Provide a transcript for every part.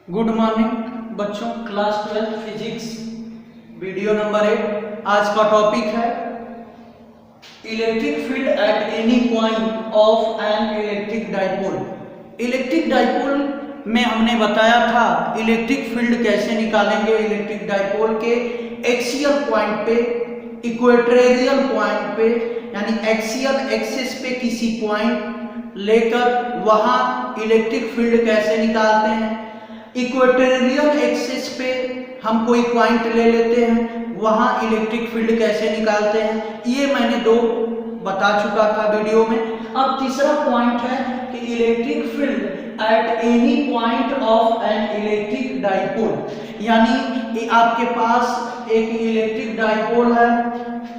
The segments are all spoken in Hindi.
गुड मॉर्निंग बच्चों, क्लास 12 फिजिक्स वीडियो नंबर 8। आज का टॉपिक है electric field at any point of an electric dipole. Electric dipole में हमने बताया था इलेक्ट्रिक फील्ड कैसे निकालेंगे इलेक्ट्रिक डाइपोल के एक्सियल पॉइंट पे, इक्वेटोरियल पॉइंट पे, यानी एक्सियल एक्सिस पे किसी पॉइंट लेकर वहां इलेक्ट्रिक फील्ड कैसे निकालते हैं। इक्वेटोरियल एक्सिस पे हम कोई पॉइंट ले लेते हैं, वहां इलेक्ट्रिक फील्ड कैसे निकालते हैं, ये मैंने दो बता चुका था वीडियो में। अब तीसरा पॉइंट है कि electric field at any point of an electric dipole, यानी आपके पास एक इलेक्ट्रिक डाइपोल है,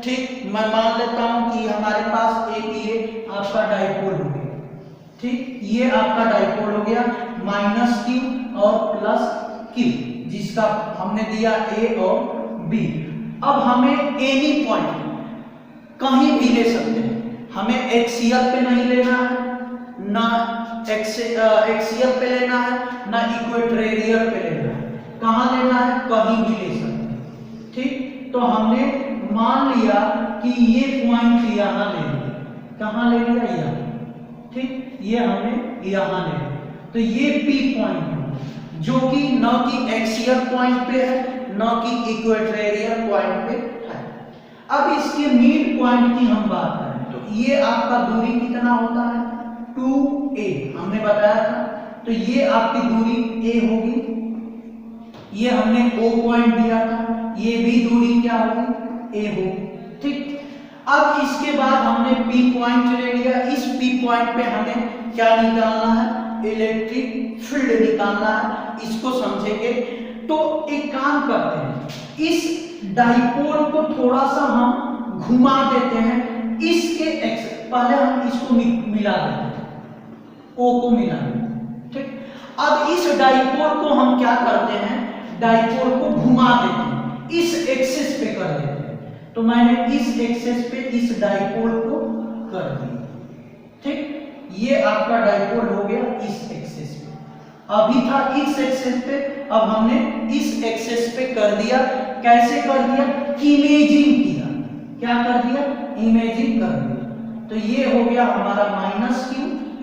ठीक। मैं मान लेता हूं कि हमारे पास एक ये आपका डाइपोल हो गया, ठीक। ये आपका डाइपोल हो गया -q और +q, जिसका हमने दिया A और B। अब हमें एनी पॉइंट कहीं भी ले सकते हैं, हमें एक्सियल पे नहीं लेना है, ना एक्सियल पे लेना है, ना इक्वेटोरियल पे लेना है। कहाँ लेना है? कहीं भी ले सकते हैं, ठीक। तो हमने मान लिया कि ये पॉइंट यहाँ ले लिया। कहाँ ले लिया? यहाँ, ठीक। ये हमने यहाँ ले लिया, तो ये P पॉइंट है जो कि न कि एक्सियल पॉइंट पे है न कि इक्वेटोरियल पॉइंट पे है। अब इसके मिड पॉइंट की हम बात करें तो ये आपका दूरी कितना होता है? 2a हमने बताया था। तो ये आपकी दूरी a होगी, ये हमने O पॉइंट दिया था, ये भी दूरी क्या होगी? a होगी, ठीक। अब इसके बाद हमने P पॉइंट ले लिया। इस P पॉइंट पे हमें क्या निकालना है? इलेक्ट्रिक फील्ड निकालना है। इसको समझेंगे तो एक काम करते हैं, इस डाइपोल को थोड़ा सा हम घुमा देते हैं। इसके एक्स पहले हम इसको मिला देते हैं, O को मिला देते हैं, ठीक। अब इस डाइपोल को हम क्या करते हैं? डाइपोल को घुमा देते हैं, इस एक्सिस पे कर देते हैं। तो मैंने इस एक्सिस पे इस डाइपोल को कर दिया, ठीक। ये आपका डाइपोल हो गया इस एक्सिस पे, अभी था इस एक्सिस पे, अब हमने इस एक्सिस पे कर दिया। कैसे कर दिया? इमेजिंग किया। क्या कर दिया? इमेजिंग कर दिया। तो ये हो गया हमारा -q,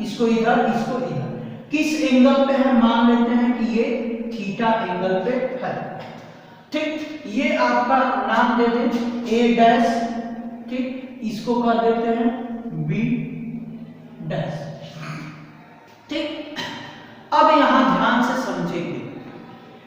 इसको इधर इसको इधर। किस एंगल पे है? मान लेते हैं कि ये थीटा एंगल पे है, ठीक। ये आपका नाम दे दें a', ठीक। इसको कर देते हैं b', ठीक। अब यहां ध्यान से समझेंगे,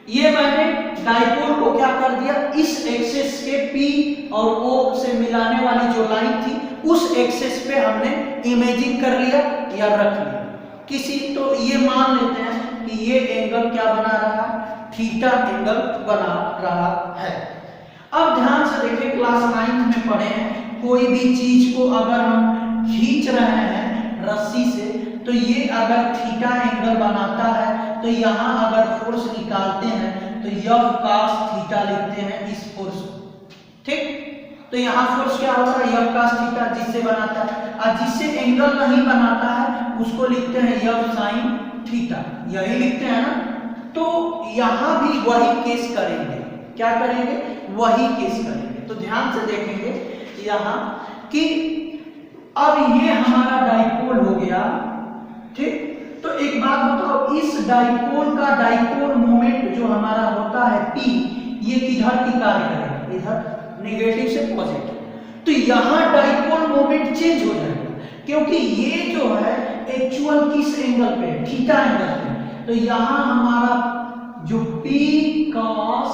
ये मैंने डाइपोल को क्या कर दिया? इस एक्सिस के P और O से मिलाने वाली जो लाइन थी उस एक्सिस पे हमने इमेजिंग कर लिया या रख लिया किसी। तो ये मान लेते हैं कि ये एंगल क्या बना रहा है? थीटा एंगल बना रहा है। अब ध्यान से देखिए, क्लास 9 में पढ़े हैं, कोई भी चीज को अगर हम खींच रहे हैं रस्सी से, तो ये अगर थीटा एंगल बनाता है तो यहाँ अगर फोर्स निकालते हैं तो F cos थीटा लिखते हैं इस फोर्स को, ठीक। तो यहाँ फोर्स क्या होता है? F cos थीटा, जिससे बनाता है। और जिससे एंगल नहीं बनाता है उसको लिखते हैं F sin थीटा, यही लिखते हैं ना। तो यहाँ भी वही केस करेंगे। क्या करेंगे? वही केस करेंगे। तो ध्यान से देखेंगे यहाँ कि अब ये हमारा डाइपोल हो गया, ठीक। तो एक बात बताओ, इस डाइपोल का डाइपोल मोमेंट जो हमारा होता है P, ये किधर की कार्य करेगा? इधर, नेगेटिव से पॉजिटिव। तो यहाँ डाइपोल मोमेंट चेंज हो जाएगा, क्योंकि ये जो है एक्चुअल किस एंगल पे? थीटा एंगल पे। तो यहाँ हमारा जो P cos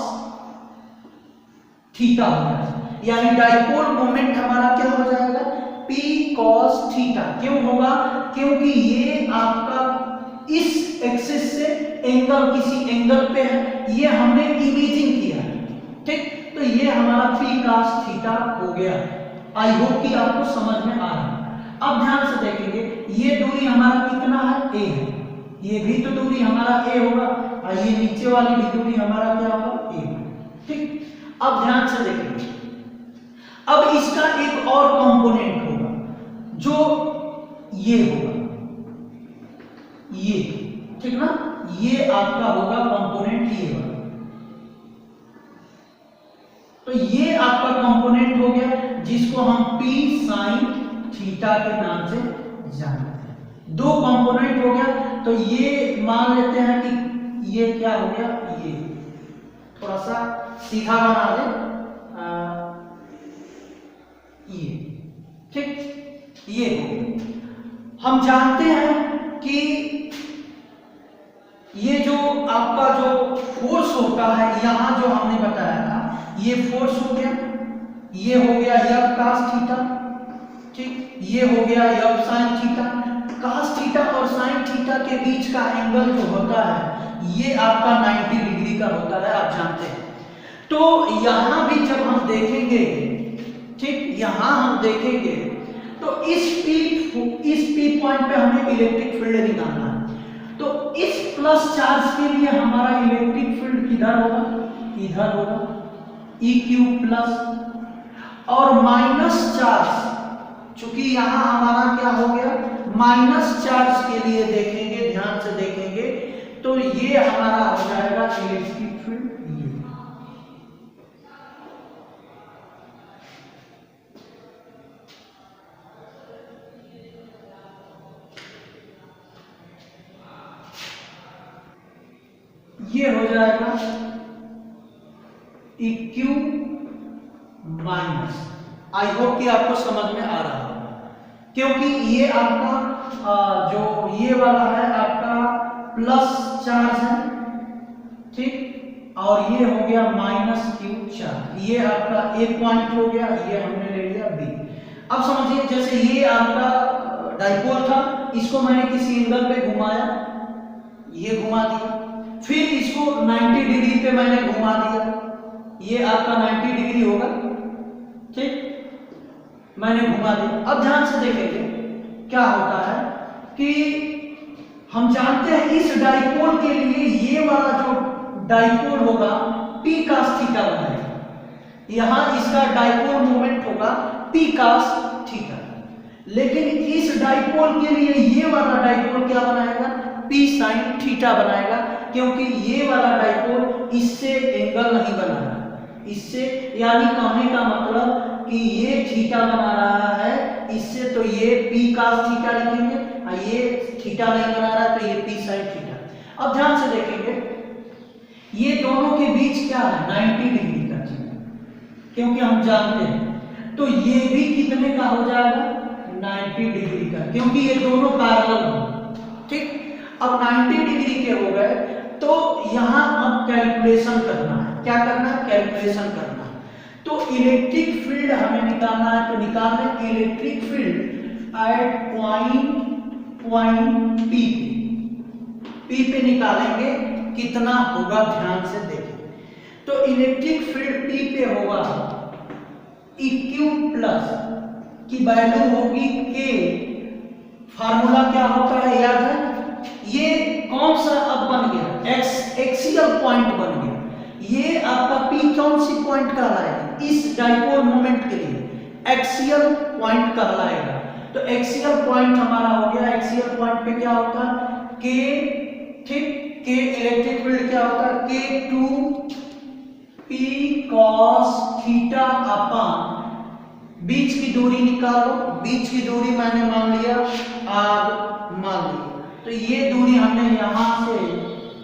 थीटा हो जाएगा, यानी डाइपोल मोमेंट हमारा क्या हो जाएगा? P cos theta. क्यों होगा? क्योंकि ये आपका इस एक्सिस से एंगल किसी एंगल पे है, ये हमने इमेजिंग किया, ठीक। तो ये हमारा P cos थीटा हो गया। आई होप कि आपको समझ में आ रहा है। अब ध्यान से देखेंगे, ये दूरी हमारा कितना है? a है। ये भी तो दूरी हमारा a होगा, और ये नीचे वाली भी दूरी हमारा क्या होगा? a, ठीक। अब ध्यान से देखेंगे, अब इसका एक और कंपोनेंट होगा जो ये होगा, ये, ठीक ना। ये आपका होगा कंपोनेंट तो ये आपका कंपोनेंट हो गया जिसको हम पी साइन थीटा के नाम से जानते हैं। दो कंपोनेंट हो गया। तो ये मान लेते हैं कि ये क्या हो गया, ये थोड़ा सा सीधा बना दे, ये ठीक, ये हम जानते हैं कि ये जो आपका जो फोर्स होता है, यहां जो हमने बताया था, ये फोर्स हो गया, ये हो गया एफ cos थीटा, ठीक, ये हो गया F sin theta. cos theta और sin थीटा के बीच का एंगल जो होता है ये आपका 90 डिग्री का होता है, आप जानते हैं। तो यहां भी जब हम देखेंगे, ठीक, यहां हम देखेंगे तो इस P पॉइंट पे हमें इलेक्ट्रिक फील्ड निकालना है। तो इस प्लस चार्ज के लिए हमारा इलेक्ट्रिक फील्ड किधर होगा, इधर होगा, EQ प्लस, और माइनस चार्ज, चूंकि यहां हमारा क्या हो गया, माइनस चार्ज के लिए देखेंगे, ध्यान से देखेंगे, तो ये हमारा हो जाएगा इलेक्ट्रिक फील्ड। ये हो जाएगा EQ माइनस। आई होप कि आपको समझ में आ रहा होगा, क्योंकि ये आपका जो ये वाला है आपका प्लस चार्ज है, ठीक, और ये हो गया माइनस Q चार्ज। ये आपका एक पॉइंट हो गया, ये हमने ले लिया B। अब समझिए, जैसे ये आपका डाइपोल था, इसको मैंने किसी एंगल पे घुमाया, ये घुमा दिया, फिर इसको 90 डिग्री पे मैंने घुमा दिया, ये आपका 90 डिग्री होगा, ठीक, मैंने घुमा दिया। अब ध्यान से देखेंगे क्या होता है कि हम जानते हैं इस डाइपोल के लिए ये वाला जो डाइपोल होगा P cos थीटा बनाएगा, यहां इसका डाइपोल मोमेंट होगा P cos थीटा, लेकिन इस डाइपोल के लिए ये वाला डाइपोल क्या बनाएगा, P sin थीटा बनाएगा, क्योंकि ये वाला डाइपोल इससे एंगल नहीं बना रहा, इससे, यानी कहने का मतलब कि ये थीटा बना रहा है इससे, तो ये P cos थीटा लिखेंगे, और ये थीटा नहीं बना रहा तो ये P sin थीटा। अब ध्यान से देखेंगे, ये दोनों के बीच क्या है, 90 डिग्री का चिन्ह, क्योंकि हम जानते हैं, तो ये भी कितने का हो जाएगा, 90 डिग्री का, क्योंकि ये दोनों पैरेलल हैं, ठीक। अब 90 डिग्री के हो गए, तो यहां अब कैलकुलेशन करना है, क्या करना है, कैलकुलेशन करना है। तो इलेक्ट्रिक फील्ड हमें निकालना है, तो निकाल लें electric field at point P पे निकालेंगे, कितना होगा, ध्यान से देखें। तो इलेक्ट्रिक फील्ड P पे होगा EQ प्लस की वैल्यू होगी K, फार्मूला क्या होता है याद है, ये कौन सा अब बन गया, एक्सियल पॉइंट बन गया, ये आपका P कौन सी पॉइंट कहलाएगा, इस डाइपोल मोमेंट के लिए एक्सियल पॉइंट कहलाएगा। तो एक्सियल पॉइंट हमारा हो गया, एक्सियल पॉइंट पे क्या होता है, K, ठीक, K इलेक्ट्रिक फील्ड क्या होता है, K2 P cos theta upon, बीच की दूरी निकालो, बीच की दूरी मैंने मान लिया R मान लिया, तो ये दूरी हमने यहां से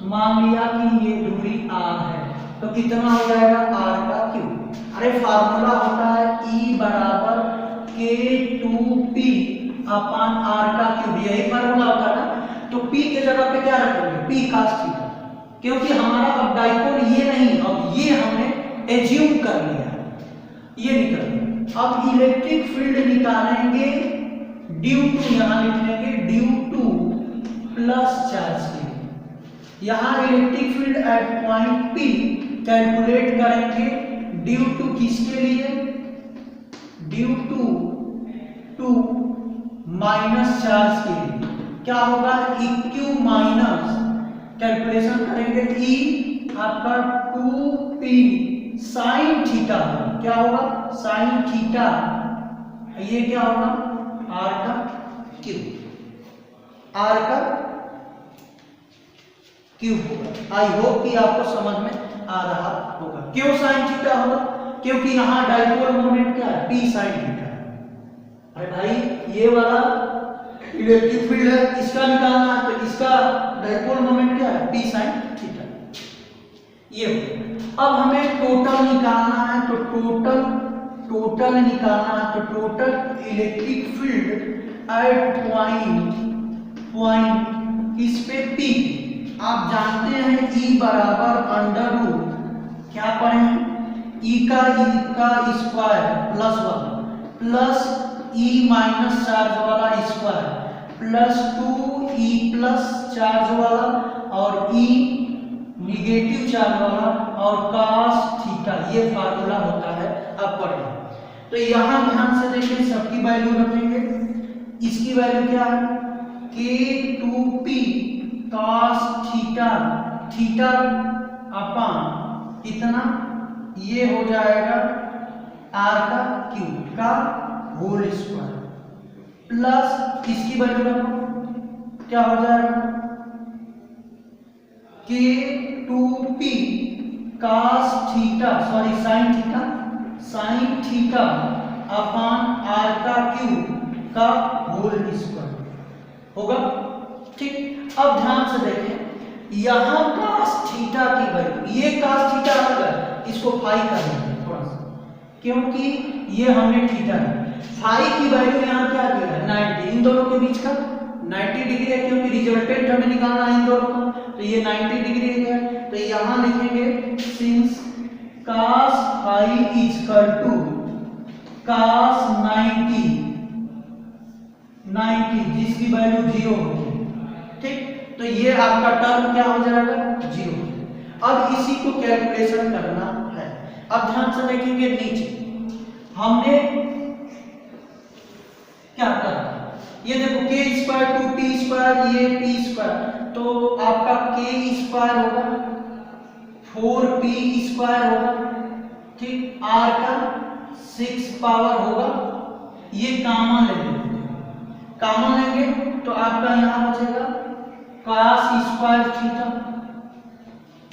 मान लिया कि ये दूरी R है, तो कितना हो जाएगा, R का क्यूब। अरे फार्मूला होता है E बराबर K2P अपॉन R का क्यूब, यही फार्मूला होता है ना। तो P के जगह पे क्या रखोगे, P cos थीटा, क्योंकि हमारा अब डाइपोल ये नहीं, अब ये हमने एज्यूम कर लिया, ये निकल गया। अब इलेक्ट्रिक फील्ड निकालेंगे ड्यू टू, यहां लिख लेंगे ड्यू टू प्लस चार्ज के लिए, यहां electric field at point P calculate करेंगे ड्यू टू किसके लिए, ड्यू टू माइनस चार्ज के लिए, क्या होगा, EQ माइनस, कैलकुलेशन करेंगे E आपका 2P साइन थीटा, क्या होगा, साइन थीटा, ये क्या होगा, R का क्यूब, R का क्यूब होगा। आई होप कि आपको समझ में आ रहा होगा। क्यों साइन थीटा होगा, क्योंकि यहाँ डाइपोल मोमेंट क्या है, पी साइन थीटा। अरे भाई ये वाला इलेक्ट्रिक फील्ड है, इसका निकालना है, तो इसका डाइपोल मोमेंट क्या है, पी साइन थीटा। ये अब हमें टोटल निकालना है, तो टोटल निकालना है, तो total electric field at point इस पे पी। आप जानते हैं E बराबर अंडर रूट क्या पढ़े हैं, E का square plus 1 plus E minus charge वाला square plus 2E plus charge वाला और E निगेटिव चार्ज वाला और cos थीटा, ये फार्मूला होता है अब पढ़ें। तो यहाँ ध्यान से देखिए, सबकी वैल्यू रखेंगे। इसकी वैल्यू क्या है, K2P cos theta, theta upon कितना, ये हो जाएगा R का क्यूब का होल स्क्वायर प्लस इसकी वैल्यू रखो, क्या हो जाएगा K2P cos theta sine theta upon R का क्यूब का होल स्क्वायर होगा। ठीक, अब ध्यान से देखें, यहाँ cos थीटा की वैल्यू, ये cos थीटा अलग है, इसको फाई कर लेते हैं थोड़ा सा, क्योंकि ये हमें थीटा है। फाई की वैल्यू यहाँ क्या दिया है, 90, इन दोनों के बीच का 90 डिग्री है, क्योंकि रिजल्टेंट हमें निकालना है इन दोनों का, तो ये 90 डिग्री है। तो यहाँ लिखेंगे since cos phi is equal to cos 90 जिसकी वैल्यू 0 होगी। ठीक, तो ये आपका टर्म क्या हो जाएगा, 0। अब इसी को कैलकुलेशन करना है। अब ध्यान से देखेंगे, नीचे हमने क्या करना, ये देखो k स्क्वायर 2p स्क्वायर, ये p स्क्वायर, तो आपका k स्क्वायर होगा 4p स्क्वायर होगा। ठीक, r का 6 पावर होगा, ये कॉमन ले लेंगे, कॉमन लेंगे तो आपका यहाँ बचेगा cos स्क्वायर थीटा,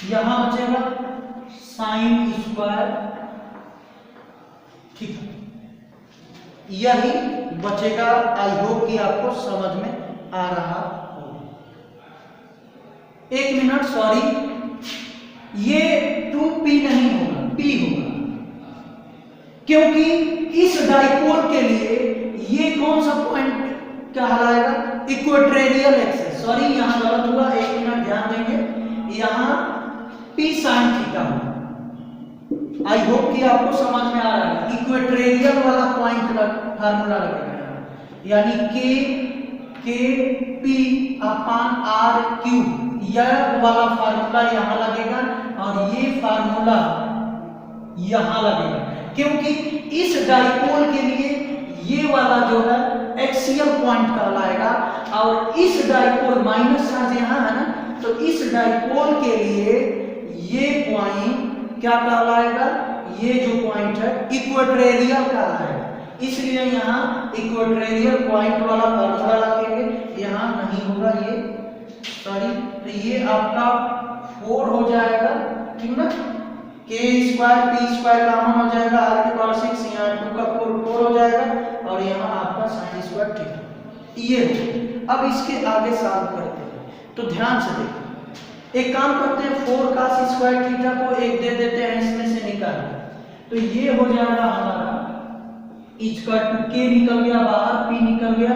यहाँ बचेगा साइन स्क्वायर थीटा, यही बचेगा। आई होप कि आपको समझ में आ रहा होगा। एक मिनट, सॉरी, ये 2p नहीं होगा, p होगा, क्योंकि इस डाइपोल के लिए ये कौन सा पॉइंट कहलाएगा, इक्वेटोरियल एक्सिस। सॉरी, यहाँ गलत हुआ, एक मिनट ध्यान देंगे, यहाँ p sin थीटा होगा। आई होप कि आपको समझ में आ रहा है, इक्वेटोरियल वाला पॉइंट फार्मूला लगेगा, यानी k p upon r cube, यह वाला फार्मूला यहाँ लगेगा और ये फार्मूला यहाँ लगेगा, क्योंकि इस डाइपोल के लिए ये वाला जो है एक्सियल पॉइंट कहलाएगा और इस डाइपोल माइनस चार्ज यहाँ है ना, तो इस डाइपोल के लिए ये पॉइंट क्या कहलाएगा, ये जो पॉइंट है इक्वेटोरियल कहलाएगा। इसलिए यहाँ इक्वेटोरियल पॉइंट वाला फार्मूला लगेंगे, यहाँ नहीं होगा ये, सॉरी, तो ये आपका 4 हो जाएगा। ठीक ना, k square p square common हो जाएगा, r की पावर 6, यहाँ 2 का 4 हो जाएगा और यहाँ आपका साइन स्क्वायर थीटा, ये। अब इसके आगे सॉल्व करते हैं, तो ध्यान से देखिए, एक काम करते हैं, 4 cos स्क्वायर थीटा को एक दे देते हैं, इसमें से निकाल, तो ये हो जाएगा हमारा इसका 2k निकल गया बाहर, p निकल गया,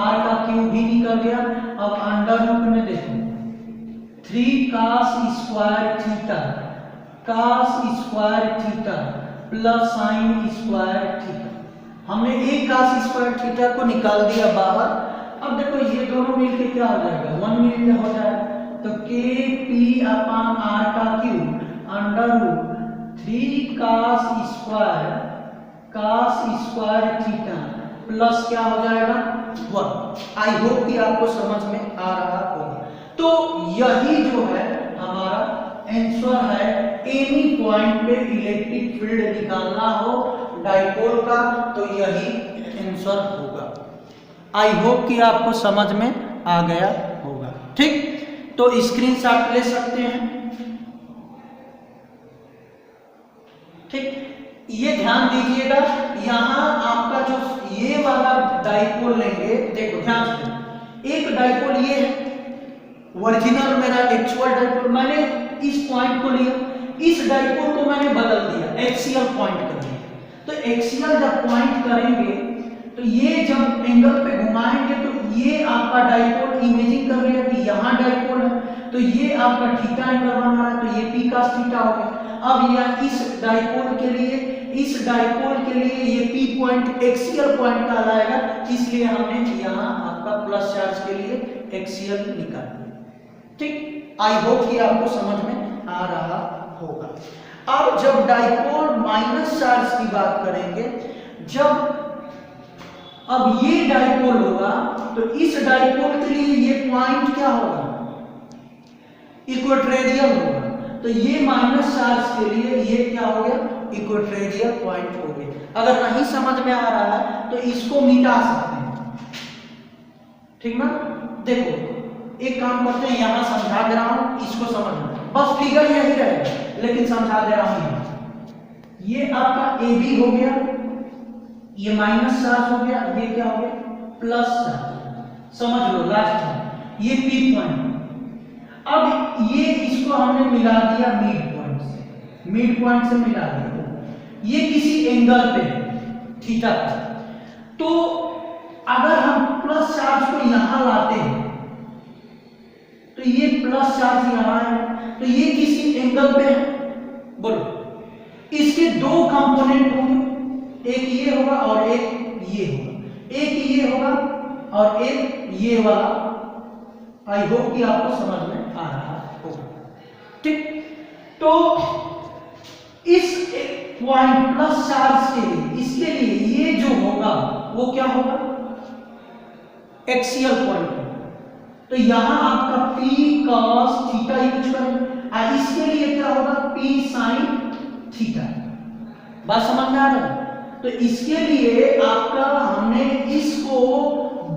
r का क्यूब भी निकल गया। अब अंडर रूट में देखो 3 cos square theta, cos square theta plus sine square theta, हमने एक cos स्क्वायर थीटा को निकाल दिया बाहर। अब देखो ये दोनों मिलके क्या हो जाएगा, 1 मिलके हो जाएगा, तो k p अपान r का cube under root 3 cos square theta plus क्या हो जाएगा 1। आई होप कि आपको समझ में आ रहा होगा। तो यही जो है हमारा आंसर है, एनी पॉइंट पे इलेक्ट्रिक फील्ड निकालना हो डाइपोल का, तो यही आंसर होगा। आई होप कि आपको समझ में आ गया होगा। ठीक, तो स्क्रीनशॉट ले सकते हैं। ठीक, ये ध्यान दीजिएगा, यहाँ आपका जो ये वाला डाइपोल लेंगे, देखो ध्यान से, एक डाइपोल ये है ओरिजिनल मेरा एक्चुअल डाइपोल, मैंने इस पॉइंट को लिया, इस डाइपोल को मैंने बदल दिया, एक्सियल पॉइंट कर दिया। तो एक्सियल जब पॉइंट करेंगे तो ये जब एंगल पे घुमाएंगे तो ये आपका डाइपोल, इमेजिन कर रहे हैं कि यहाँ डाइपोल है, तो ये आपका थीटा एंगल बन रहा है, तो ये पी cos थीटा हो गया। अब यह इस डाइपोल के लिए ये पी पॉइंट एक्सियल पॉइंट कहलाएगा, इसलिए हमने यहाँ आपका प्लस चार्ज के लिए एक्सियल निकाल दिया। ठीक, आई होप कि आपको समझ में आ रहा होगा। अब जब डाइपोल माइनस चार्ज की बात करेंगे, जब अब ये डाइपोल होगा तो इस डाइपोल के लिए ये पॉइंट क्या होगा, इक्वेटोरियल होगा, तो ये माइनस चार्ज के लिए ये क्या हो गया, इक्वेटोरियल पॉइंट हो गया। अगर नहीं समझ में आ रहा है तो इसको मिटा सकते हैं, ठीक ना। देखो एक काम करते हैं, यहां समझा दे रहा हूं, इसको समझना, बस फिगर यही रहेगा लेकिन समझा दे रहा हूं। ये आपका ए बी हो गया, ये माइनस चार्ज हो गया, ये क्या हो गया, प्लस चार्ज, समझ लो लास्ट में, ये पी पॉइंट। अब ये इसको हमने मिला दिया मिड पॉइंट से, मिड पॉइंट से मिला दिया, ये किसी एंगल पे थीटा पर, तो अगर हम प्लस चार्ज को यहां लाते हैं तो ये प्लस चार्ज यहां है, तो ये किसी एंगल पे है, बोलो, इसके दो कंपोनेंट होंगे, एक ये होगा और एक ये होगा, एक ये होगा और एक ये वाला। आई होप कि आपको समझ में आ रहा होगा। ठीक, तो इस पॉइंट प्लस चार्ज के लिए, इसके लिए ये जो होगा वो क्या होगा, एक्सियल पॉइंट होगा। तो यहां आपका P cos थीटा यूज करेंगे, और इसके लिए क्या होगा, P sin थीटा। बात समझ में आ रहा है। तो इसके लिए आपका हमने इसको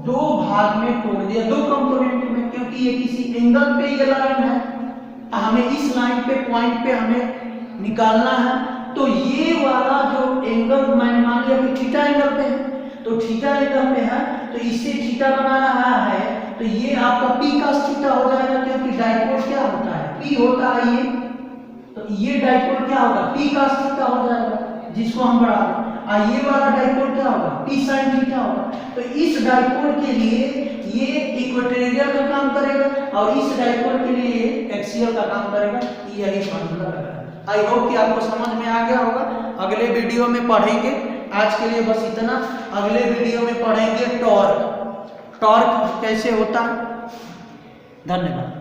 दो भाग में तोड़ दिया, दो कंपोनेंट में, क्योंकि ये किसी एंगल पे ये लाइन है, हमें इस लाइन पे पॉइंट पे हमें निकालना है। तो ये वाला जो एंगल मैंने मान लिया कि थीटा एंगल पे है, तो थीटा एंगल पे है, तो इससे थीटा बना रहा है, तो ये आपका P cos थीटा हो जाएगा, क्योंकि डाइपोल क्या होता है, P होता है ये, तो ये डाइपोल क्या होगा, P cos थीटा हो जाएगा, जिसको हम बढ़ा दें। ये वाला डाइपोल क्या होगा, P sin थीटा होगा। तो इस डाइपोल के लिए ये इक्वेटोरियल का काम करेगा और इस डाइपोल के लिए एक्सियल का काम करेगा। यही फॉर्मूला लगा है। आई होप कि आपको समझ में आ गया होगा। अगले वीडियो में पढ़ेंगे, आज के लिए बस इतना। अगले वीडियो में पढ़ेंगे टॉर्क, टॉर्क कैसे होता है। धन्यवाद।